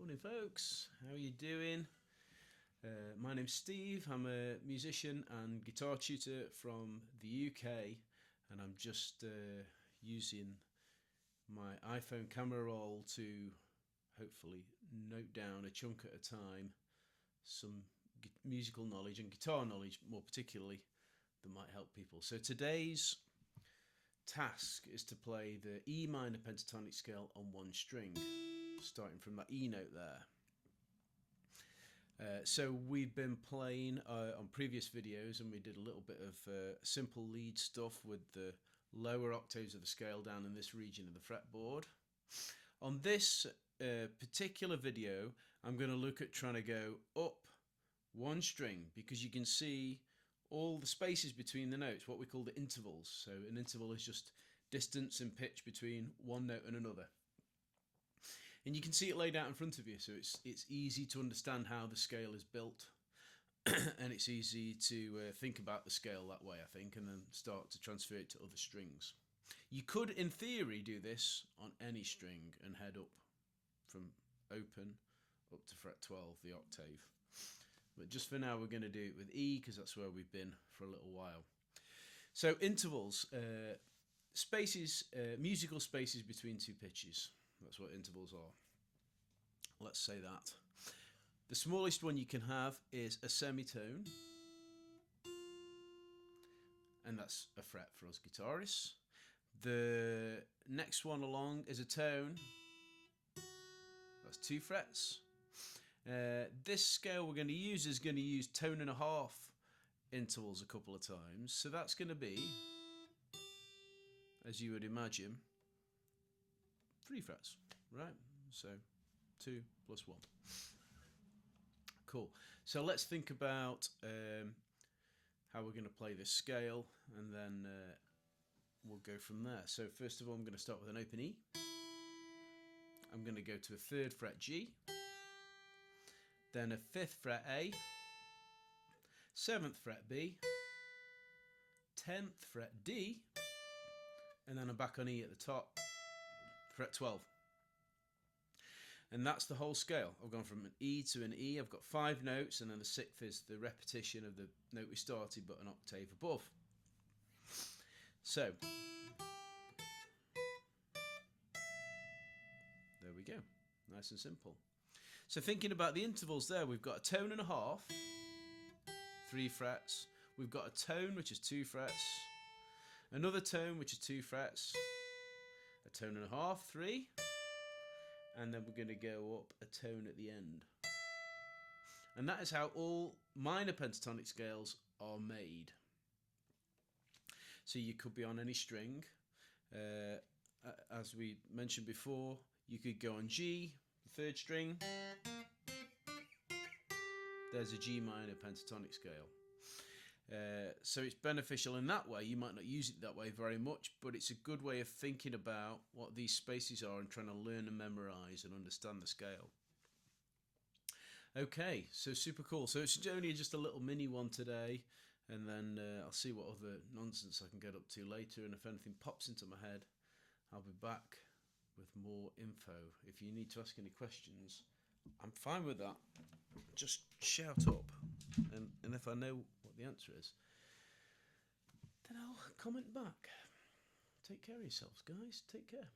Morning folks, how are you doing? My name's Steve, I'm a musician and guitar tutor from the UK, and I'm just using my iPhone camera roll to hopefully note down a chunk at a time some musical knowledge and guitar knowledge more particularly that might help people. So today's task is to play the E minor pentatonic scale on one string, starting from that E note there. So we've been playing on previous videos, and we did a little bit of simple lead stuff with the lower octaves of the scale down in this region of the fretboard. On this particular video, I'm going to look at trying to go up one string, because you can see all the spaces between the notes, what we call the intervals. So an interval is just distance and pitch between one note and another. And you can see it laid out in front of you, so it's easy to understand how the scale is built and it's easy to think about the scale that way, I think, and then start to transfer it to other strings. You could, in theory, do this on any string and head up from open up to fret 12, the octave. But just for now, we're going to do it with E, because that's where we've been for a little while. So intervals, spaces, musical spaces between two pitches. That's what intervals are. Let's say that. The smallest one you can have is a semitone, and that's a fret for us guitarists. The next one along is a tone. That's 2 frets. This scale we're going to use is going to use tone and a half intervals a couple of times. So that's going to be, as you would imagine, 3 frets, right? So 2 plus 1. Cool. So let's think about how we're going to play this scale, and then we'll go from there. So first of all, I'm going to start with an open E. I'm going to go to a 3rd fret G, then a 5th fret A, 7th fret B, 10th fret D, and then I'm back on E at the top, fret 12. And that's the whole scale. I've gone from an E to an E. I've got 5 notes, and then the 6th is the repetition of the note we started, but an octave above. So there we go. Nice and simple. So thinking about the intervals there, we've got a tone and a half, 3 frets. We've got a tone, which is 2 frets. Another tone, which is 2 frets. A tone and a half, 3. And then we're going to go up a tone at the end. And that is how all minor pentatonic scales are made. So you could be on any string. As we mentioned before, you could go on G, the 3rd string. There's a G minor pentatonic scale. So it's beneficial in that way. You might not use it that way very much, but it's a good way of thinking about what these spaces are and trying to learn and memorize and understand the scale. Okay, so super cool. So it's only just a little mini one today, and then I'll see what other nonsense I can get up to later, and if anything pops into my head, I'll be back with more info. If you need to ask any questions, I'm fine with that. Just shout up, and if I know what the answer is, then I'll comment back. Take care of yourselves, guys. Take care.